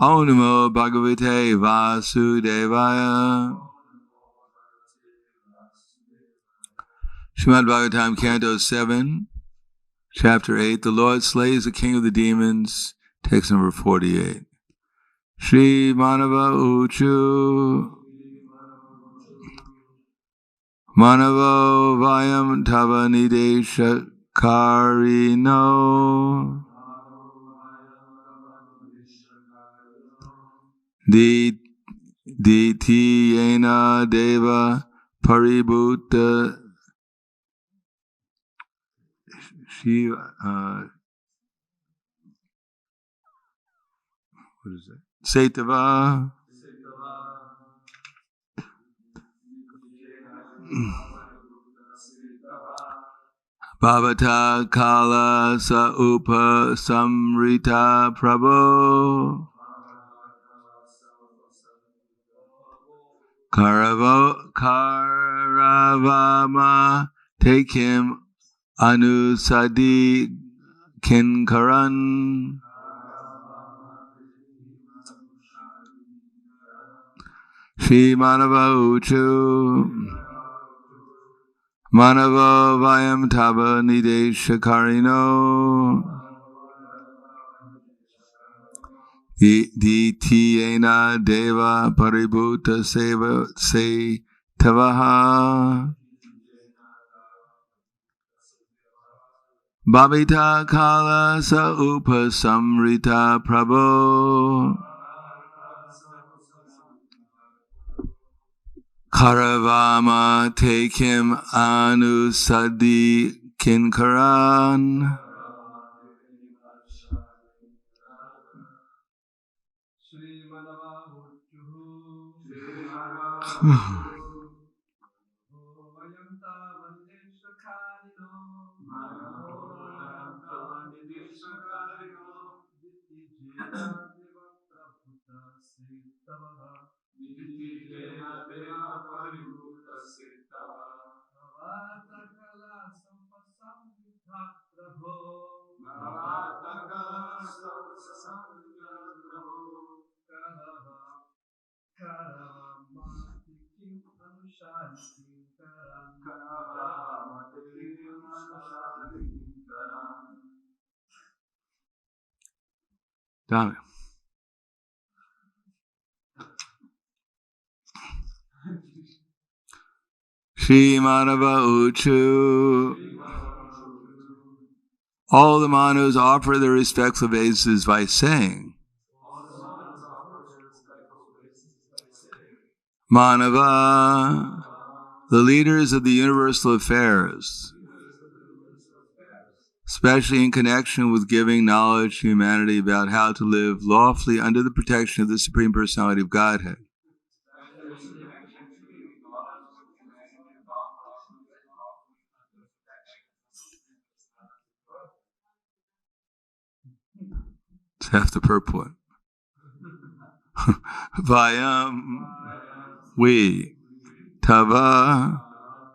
Om Namo Bhagavate Vasudevaya. Srimad Bhagavatam, Canto 7, Chapter 8. The Lord slays the king of the demons. Text number 48. Shri Manava Uchu Manavo Vayam Tava Nidesha Karino Ditiyena Deva Paribhuta Shiva what is that? Setava Bhavata Kala Sa Upa Samrita Prabho Karavama take him Anusadi Kinkaran Shri Manava Uchu Manava Vayam Taba Nideshakarino Ditiyena Deva Paribhuta Seva Se Tavaha Bhavita Kala Sa Upa Samrita Prabho Karavama take him Anusadi Kinkaran Done. Shri Manava Uchu. All the Manus offer their respectful obeisances by saying, Manava, the leaders of the universal affairs, especially in connection with giving knowledge to humanity about how to live lawfully under the protection of the Supreme Personality of Godhead. It's half the purport. Vayam, we, Tava,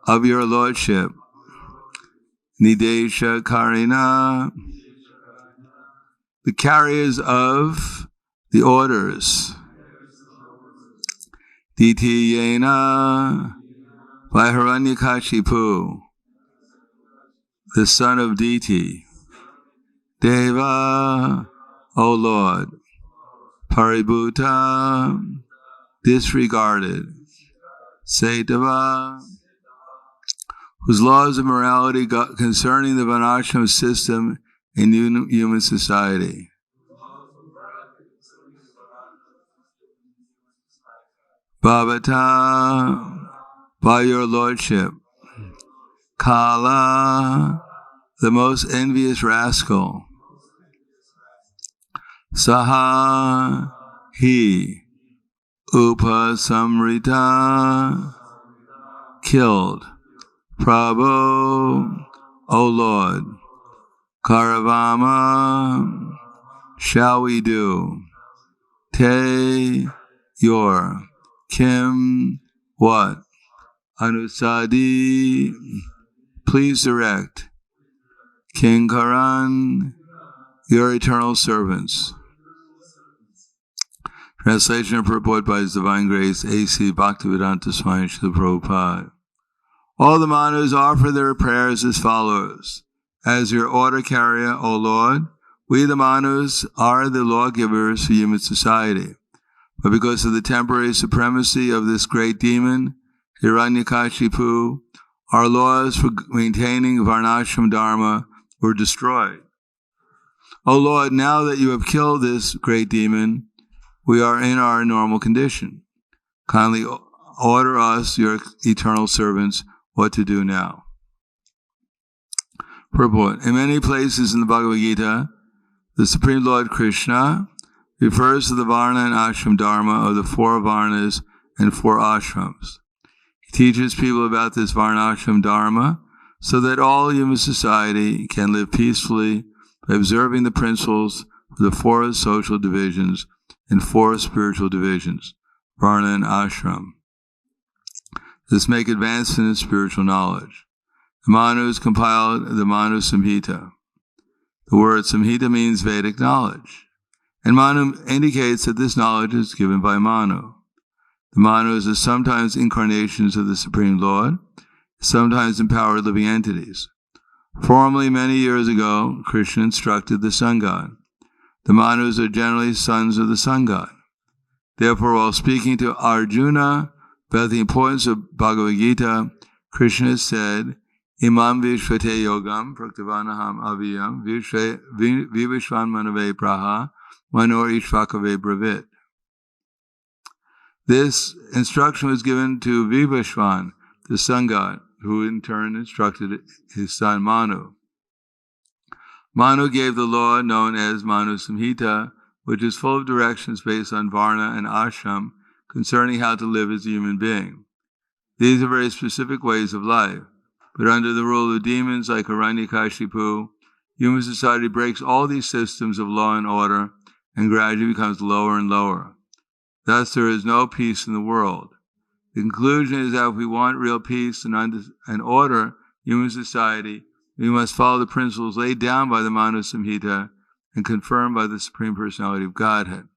of your Lordship, Nidesha Karina, the carriers of the orders, Ditiyena, by Hiranyakashipu, the son of Diti, Deva, O Lord, Paribhuta, disregarded, Setava, whose laws of morality concerning the Varnashram system in human society. Bhavata, by your Lordship, Kala, the most envious rascal, Saha, he, Upasamrita, killed, Prabhu, O Lord, Karavama, shall we do, Te, your, Kim, what, Anusadi, please direct, Kinkaran, your eternal servants. Translation and purport by His Divine Grace, A.C. Bhaktivedanta Swami Srila Prabhupada. All the Manus offer their prayers as follows. As your order carrier, O Lord, we the Manus are the lawgivers for human society. But because of the temporary supremacy of this great demon, Hiranyakashipu, our laws for maintaining Varnashram Dharma were destroyed. O Lord, now that you have killed this great demon, we are in our normal condition. Kindly order us, your eternal servants, what to do now. Purport. In many places in the Bhagavad Gita, the Supreme Lord Krishna refers to the Varna and Ashram Dharma of the 4 Varnas and 4 Ashrams. He teaches people about this Varnashram Dharma so that all human society can live peacefully by observing the principles of the 4 social divisions and 4 spiritual divisions, Varna and Ashram. This make advancement in spiritual knowledge. The Manus compiled the Manu Samhita. The word Samhita means Vedic knowledge, and Manu indicates that this knowledge is given by Manu. The Manus are sometimes incarnations of the Supreme Lord, sometimes empowered living entities. Formerly, many years ago, Krishna instructed the sun god. The Manus are generally sons of the sun god. Therefore, while speaking to Arjuna about the importance of Bhagavad Gita, Krishna said, Imam Vishvate Yogam Praktavanaham Aviyam Vivishvan Manave Praha Manor Ishvakave Bravit. This instruction was given to Vivishvan, the sun god, who in turn instructed his son Manu. Manu gave the law known as Manu Samhita, which is full of directions based on Varna and Ashram concerning how to live as a human being. These are very specific ways of life, but under the rule of demons like Hiranyakashipu, human society breaks all these systems of law and order and gradually becomes lower and lower. Thus, there is no peace in the world. The conclusion is that if we want real peace and order human society, we must follow the principles laid down by the Manu Samhita and confirmed by the Supreme Personality of Godhead.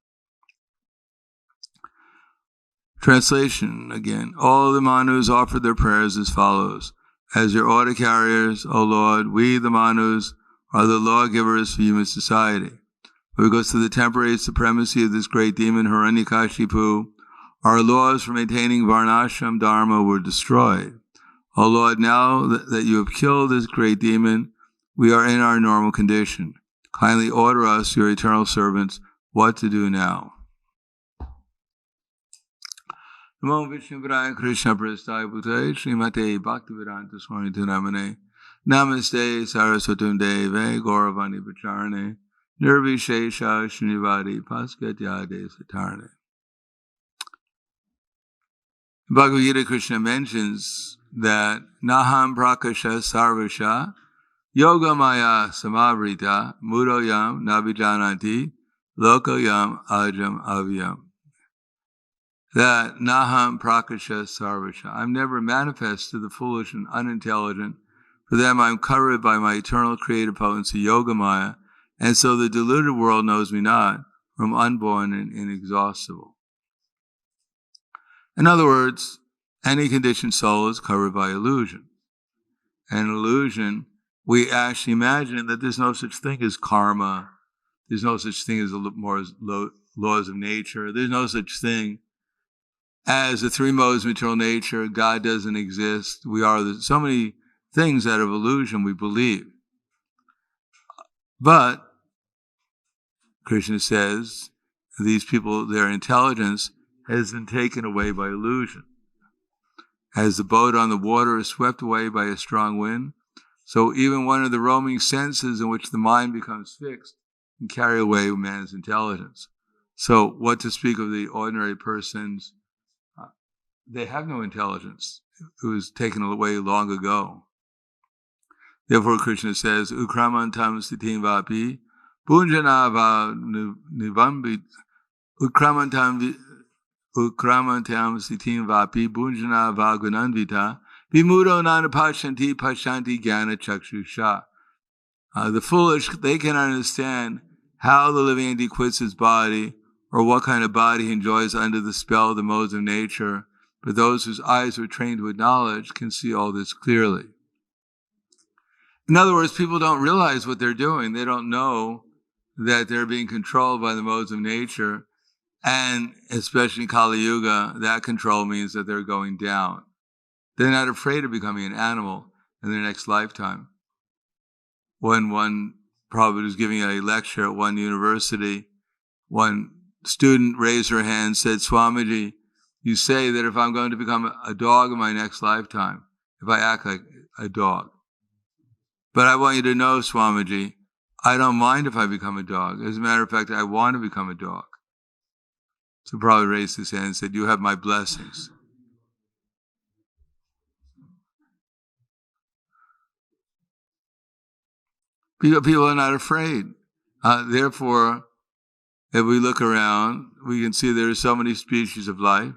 Translation again. All the Manus offered their prayers as follows. As your order carriers, O Lord, we the Manus are the lawgivers for human society. But because of the temporary supremacy of this great demon Hiranyakashipu, our laws for maintaining Varnashram Dharma were destroyed. O Lord, now that you have killed this great demon, we are in our normal condition. Kindly order us, your eternal servants, what to do now. Namo Vishnuvaraya Krishna Prasthaya Bhutaya Srimate Bhaktivedanta Swami Namane Namaste Saraswatam Deve Gauravani Pacharane Nirvishesha Srinivadi Paskatyade Satarne. Bhagavad Gita, Krishna mentions that Naham Prakasha Sarvasha Yoga Maya Samavrita Mudoyam Navijananti Lokayam Ajam Avyam. That Naham Prakasha Sarvasha, I'm never manifest to the foolish and unintelligent. For them I'm covered by my eternal creative potency, Yoga Maya, and so the deluded world knows me not, for I'm unborn and inexhaustible. In other words, any conditioned soul is covered by illusion. And illusion, we actually imagine that there's no such thing as karma, there's no such thing as laws of nature, there's no such thing as the 3 modes of material nature, God doesn't exist. We are so many things out of illusion we believe. But Krishna says these people, their intelligence has been taken away by illusion. As the boat on the water is swept away by a strong wind, so even one of the roaming senses in which the mind becomes fixed can carry away man's intelligence. So what to speak of the ordinary persons? They have no intelligence. It was taken away long ago. Therefore, Krishna says, Ukramantam sitim vapi, punjanava nivambit, Ukramantam sitim vapi, punjanava gunanvita, vimudo nanapashanti pashanti jnana chakshusha. The foolish, they can understand how the living entity quits his body or what kind of body he enjoys under the spell of the modes of nature, but those whose eyes are trained with knowledge can see all this clearly. In other words, people don't realize what they're doing. They don't know that they're being controlled by the modes of nature. And especially in Kali Yuga, that control means that they're going down. They're not afraid of becoming an animal in their next lifetime. When one Prabhupada was giving a lecture at one university, one student raised her hand and said, "Swamiji, you say that if I'm going to become a dog in my next lifetime, if I act like a dog. But I want you to know, Swamiji, I don't mind if I become a dog. As a matter of fact, I want to become a dog." So Prabhupada raised his hand and said, "You have my blessings." People are not afraid. Therefore, if we look around, we can see there are so many species of life.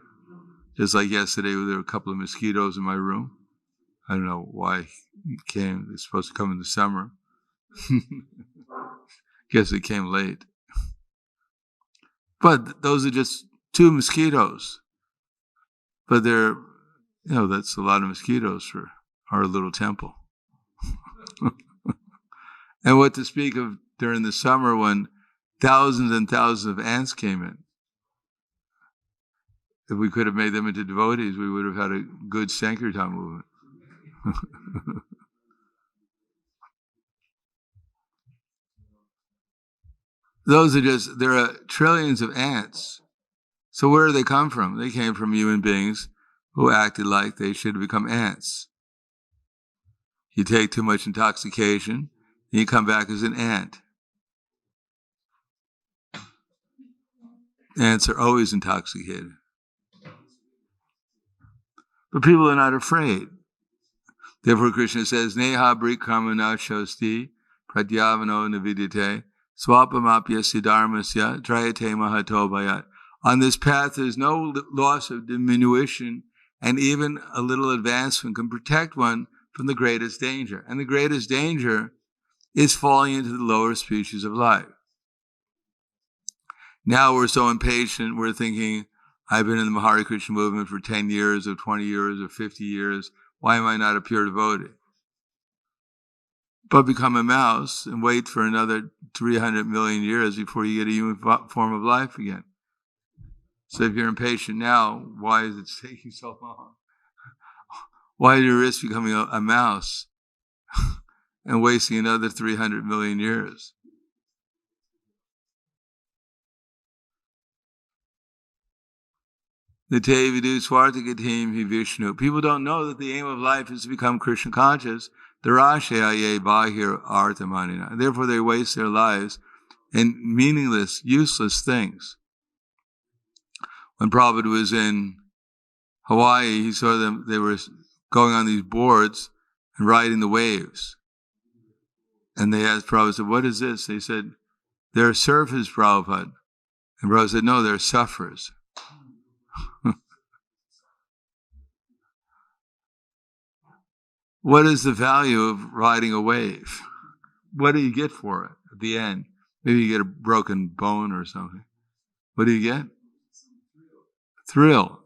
Just like yesterday, there were a couple of mosquitoes in my room. I don't know why it came. It's supposed to come in the summer. Guess it came late. But those are just 2 mosquitoes. But they're, that's a lot of mosquitoes for our little temple. And what to speak of during the summer when thousands and thousands of ants came in. If we could have made them into devotees, we would have had a good Sankirtan movement. There are trillions of ants. So where do they come from? They came from human beings who acted like they should become ants. You take too much intoxication, and you come back as an ant. Ants are always intoxicated. But people are not afraid. Therefore, Krishna says, "Neha brikamana shosti pratyavano navidite swapamapya siddharmasya trayate mahato bhayat." On this path, there's no loss of diminution, and even a little advancement can protect one from the greatest danger. And the greatest danger is falling into the lower species of life. Now we're so impatient, we're thinking, I've been in the Hare Krishna movement for 10 years or 20 years or 50 years. Why am I not a pure devotee? But become a mouse and wait for another 300 million years before you get a human form of life again. So if you're impatient now, why is it taking so long? Why do you risk becoming a mouse and wasting another 300 million years? People don't know that the aim of life is to become Krishna conscious. Therefore, they waste their lives in meaningless, useless things. When Prabhupada was in Hawaii, he saw them, they were going on these boards and riding the waves. And they asked Prabhupada, "What is this?" They said, "They're surfers, Prabhupada." And Prabhupada said, "No, they're sufferers." What is the value of riding a wave? What do you get for it at the end? Maybe you get a broken bone or something. What do you get? Thrill.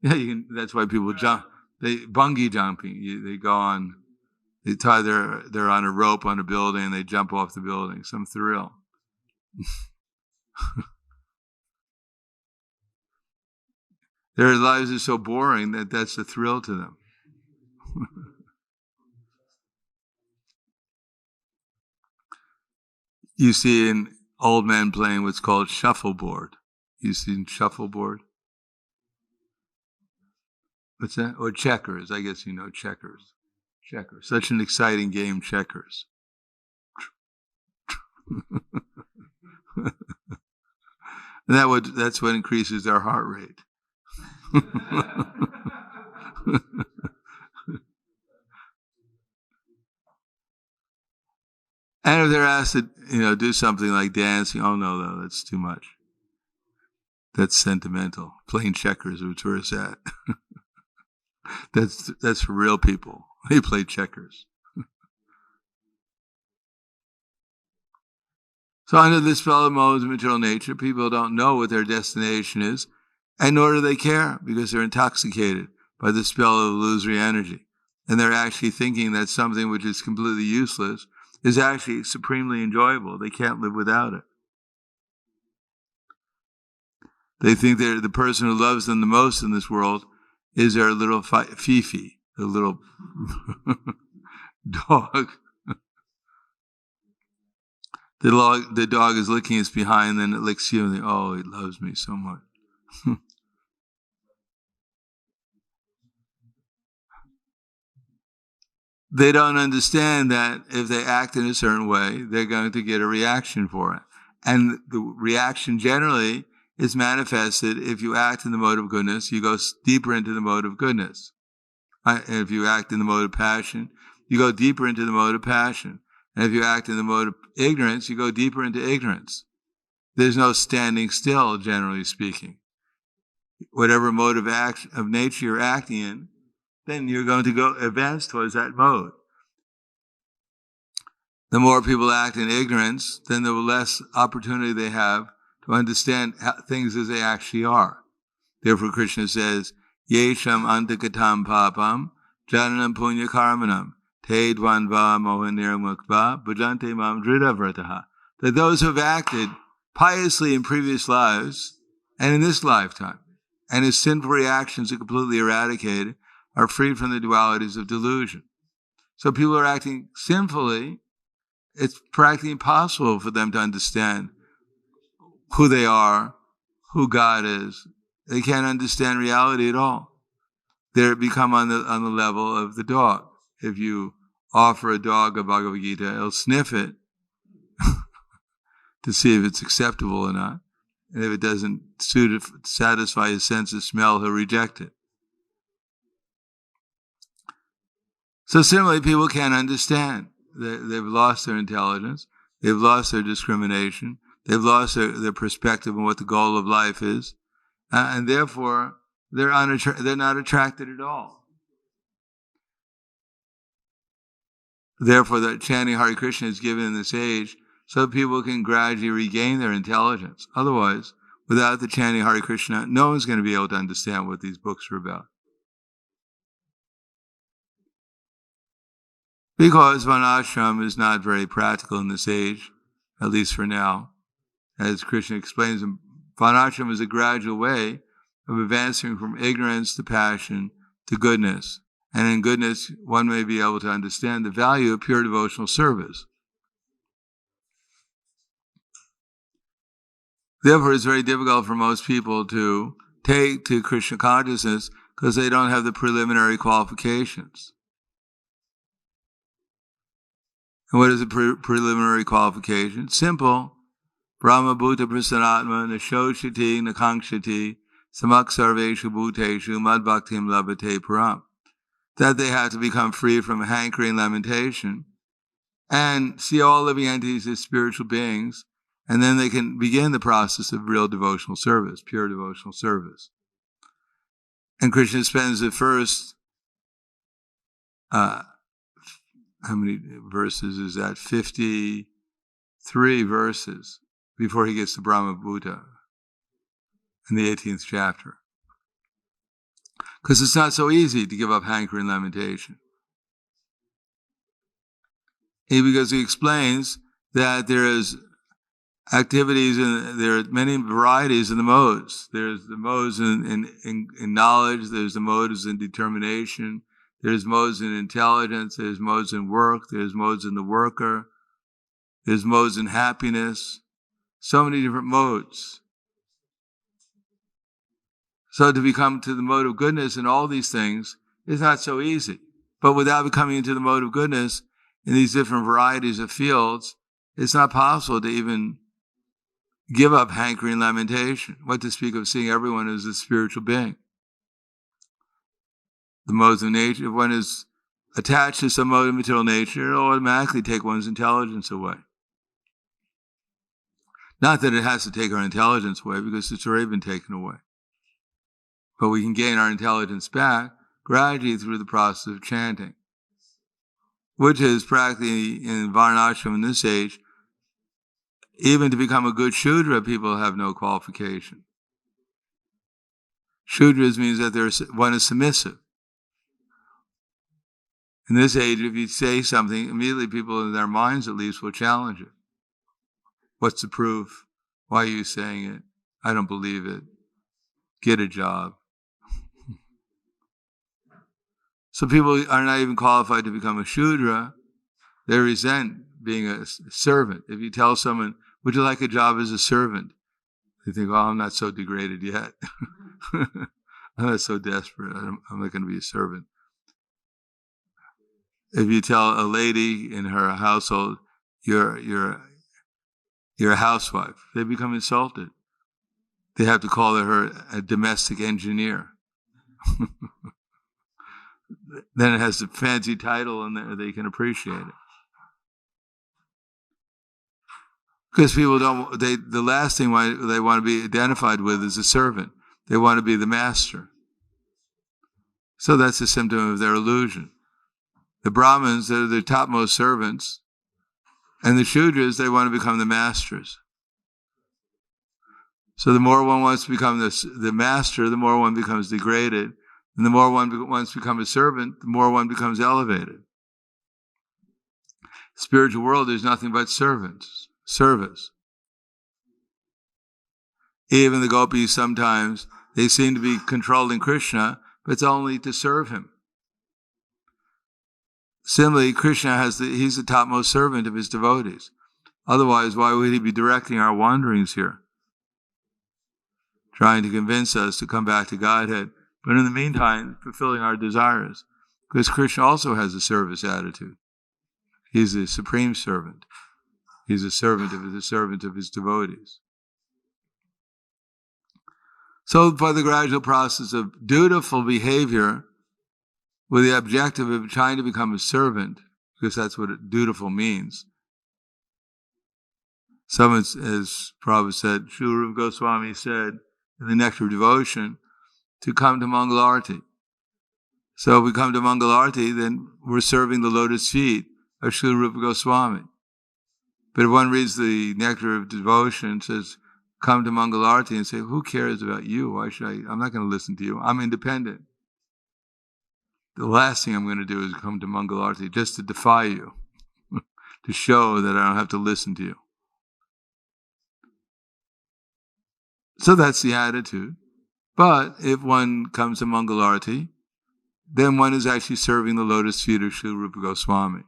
Yeah, that's why people jump. They bungee jumping. They go on. They tie they're on a rope on a building and they jump off the building. Some thrill. Their lives are so boring that that's a thrill to them. You see an old man playing what's called shuffleboard. You seen shuffleboard? What's that? Or checkers. I guess you know checkers. Checkers. Such an exciting game, checkers. That's what increases our heart rate. And if they're asked to, do something like dancing, oh no, that's too much. That's sentimental. Playing checkers, which where it's at. That's for real people. They play checkers. So under the spell of modes of material nature, people don't know what their destination is, and nor do they care, because they're intoxicated by the spell of illusory energy. And they're actually thinking that something which is completely useless is actually supremely enjoyable. They can't live without it. They think they're the person who loves them the most in this world is their little Fifi, the little dog. The dog is licking its behind, then it licks you, and they, oh, he loves me so much. They don't understand that if they act in a certain way, they're going to get a reaction for it. And the reaction generally is manifested if you act in the mode of goodness, you go deeper into the mode of goodness. And if you act in the mode of passion, you go deeper into the mode of passion. And if you act in the mode of ignorance, you go deeper into ignorance. There's no standing still, generally speaking. Whatever mode of nature you're acting in, then you're going to go advance towards that mode. The more people act in ignorance, then the less opportunity they have to understand things as they actually are. Therefore, Krishna says, Yesham antakatam papam, jananam punya karmanam, te dvanva mohanir mukva, bhajante mam drida vrataha. That those who have acted piously in previous lives and in this lifetime, and his sinful reactions are completely eradicated, are freed from the dualities of delusion. So people are acting sinfully. It's practically impossible for them to understand who they are, who God is. They can't understand reality at all. They become on the level of the dog. If you offer a dog a Bhagavad Gita, it'll sniff it to see if it's acceptable or not. And if it doesn't satisfy his sense of smell, he'll reject it. So similarly, people can't understand. They've lost their intelligence. They've lost their discrimination. They've lost their perspective on what the goal of life is. And therefore, they're not attracted at all. Therefore, the chanting Hare Krishna is given in this age so people can gradually regain their intelligence. Otherwise, without the chanting Hare Krishna, no one's going to be able to understand what these books are about. Because varnashram is not very practical in this age, at least for now. As Krishna explains, varnashram is a gradual way of advancing from ignorance to passion to goodness. And in goodness, one may be able to understand the value of pure devotional service. Therefore, it's very difficult for most people to take to Krishna consciousness because they don't have the preliminary qualifications. And what is the preliminary qualification? Simple. Brahma bhuta prasanatma nashoshati nakangshati samak sarveshu bhuteshu madbhaktim labhate param. That they have to become free from hankering, lamentation, and see all living entities as spiritual beings, and then they can begin the process of real devotional service, pure devotional service. And Krishna spends the first how many verses is that? 53 verses before he gets to Brahma Bhuta in the 18th chapter. Because it's not so easy to give up hankering and lamentation. Because he explains that there is activities and there are many varieties in the modes. There's the modes in knowledge, there's the modes in determination, there's modes in intelligence, there's modes in work, there's modes in the worker, there's modes in happiness, so many different modes. So to become to the mode of goodness in all these things is not so easy. But without becoming into the mode of goodness in these different varieties of fields, it's not possible to even give up hankering and lamentation. What to speak of seeing everyone as a spiritual being. The modes of nature, if one is attached to some mode of material nature, it'll automatically take one's intelligence away. Not that it has to take our intelligence away, because it's already been taken away. But we can gain our intelligence back gradually through the process of chanting, which is practically in Varnashram in this age, even to become a good Shudra, people have no qualification. Shudras means that one is submissive. In this age, if you say something, immediately people in their minds at least will challenge it. What's the proof? Why are you saying it? I don't believe it. Get a job. So people are not even qualified to become a Shudra. They resent being a servant. If you tell someone, would you like a job as a servant? They think, oh, I'm not so degraded yet. I'm not so desperate. I'm not going to be a servant. If you tell a lady in her household, you're a housewife, they become insulted. They have to call her a domestic engineer. Then it has a fancy title and they can appreciate it. Because people the last thing they want to be identified with is a servant. They want to be the master. So that's a symptom of their illusion. The Brahmins, they're the topmost servants. And the Shudras, they want to become the masters. So the more one wants to become the master, the more one becomes degraded. And the more one wants to become a servant, the more one becomes elevated. The spiritual world is nothing but service. Even the gopis sometimes, they seem to be controlling Krishna, but it's only to serve him. Similarly, Krishna he's the topmost servant of his devotees. Otherwise, why would he be directing our wanderings here? Trying to convince us to come back to Godhead, but in the meantime, fulfilling our desires. Because Krishna also has a service attitude. He's a supreme servant. He's a servant of his devotees. So by the gradual process of dutiful behavior, with the objective of trying to become a servant, because that's what dutiful means. Someone, as Prabhupada said, Srila Rupa Goswami said in the Nectar of Devotion, to come to Mangalarti. So if we come to Mangalarti, then we're serving the lotus feet of Srila Rupa Goswami. But if one reads the Nectar of Devotion, it says, come to Mangalarti, and say, who cares about you? Why should I'm not going to listen to you. I'm independent. The last thing I'm going to do is come to Mangalarti just to defy you, to show that I don't have to listen to you. So that's the attitude. But if one comes to Mangalarti, then one is actually serving the lotus feet of Srila Rupa Goswami.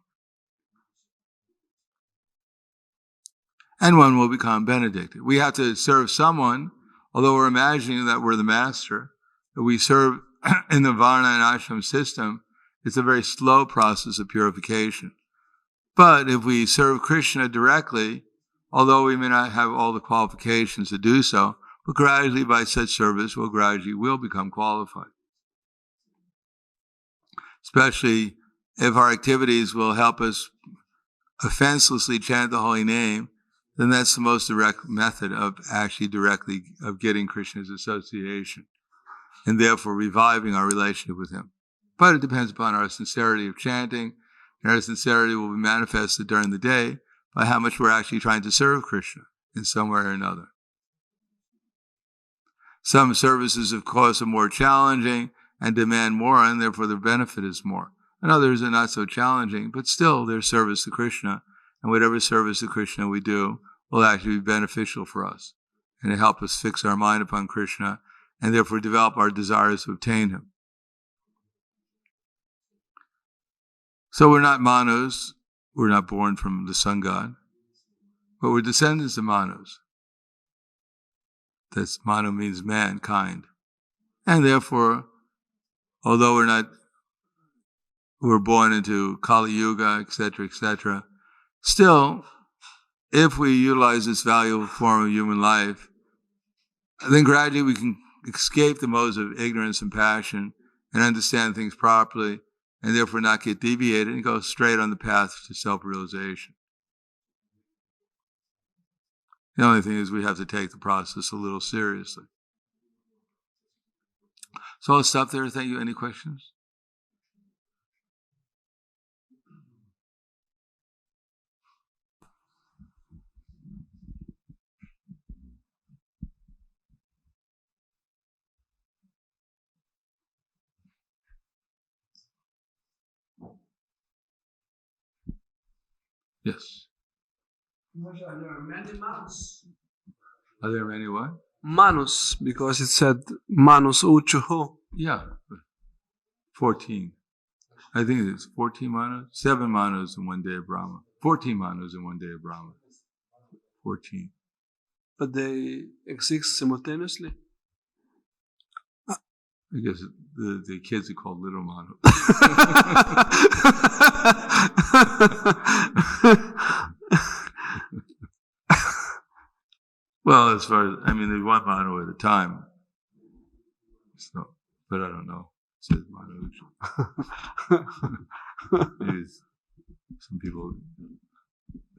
And one will become benedicted. We have to serve someone, although we're imagining that we're the master, that we serve in the Varna and Ashram system. It's a very slow process of purification. But if we serve Krishna directly, although we may not have all the qualifications to do so, but gradually by such service, we'll become qualified. Especially if our activities will help us offenselessly chant the holy name, then that's the most direct method of of getting Krishna's association, and therefore reviving our relationship with him. But it depends upon our sincerity of chanting, and our sincerity will be manifested during the day by how much we're actually trying to serve Krishna in some way or another. Some services, of course, are more challenging and demand more, and therefore their benefit is more. And others are not so challenging, but still they're service to Krishna, and whatever service to Krishna we do will actually be beneficial for us, and to help us fix our mind upon Krishna, and therefore develop our desires to obtain him. So we're not Manus, we're not born from the sun god, but we're descendants of Manus. That's Manu means mankind. And therefore, although we're born into Kali Yuga, etc., still, if we utilize this valuable form of human life, then gradually we can escape the modes of ignorance and passion and understand things properly, and therefore not get deviated and go straight on the path to self-realization. The only thing is we have to take the process a little seriously. So I'll stop there. Thank you. Any questions? Yes. Are there many manus? Are there many what? Manus, because it said manus uchuho. Yeah. 14. I think it's 14 manas. 7 manas in one day of Brahma. 14 manas in one day of Brahma. 14. But they exist simultaneously? I guess the kids are called little manas. Well, as far as, I mean, there's one mano at a time. So, but I don't know. It says mano. Maybe some people,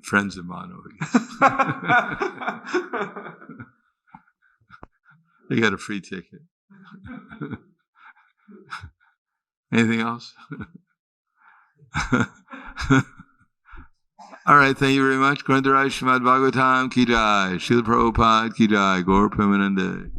friends of mano, I guess. They got a free ticket. Anything else? All right, thank you very much. Grandarai Srimad Bhagavatam ki jai. Srila Prabhupada ki jai. Gaur Premanande.